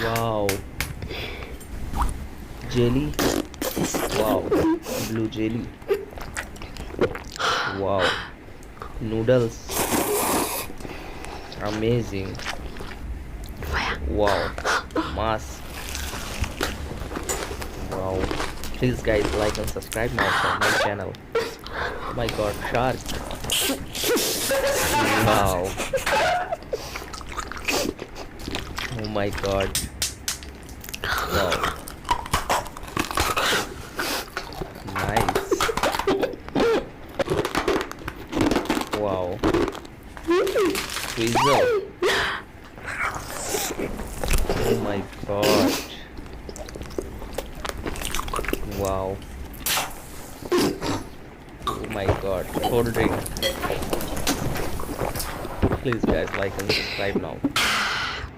Wow. Jelly. Wow. Blue jelly. Wow. Noodles. Amazing. Wow. Mask. Wow. Please guys like and subscribe now for my channel. Oh my god, shark. Wow. Oh my god. Wow. Nice. Wow. Squeezer. Oh my god. Wow. Oh my god. Cold drink. Please guys like and subscribe now.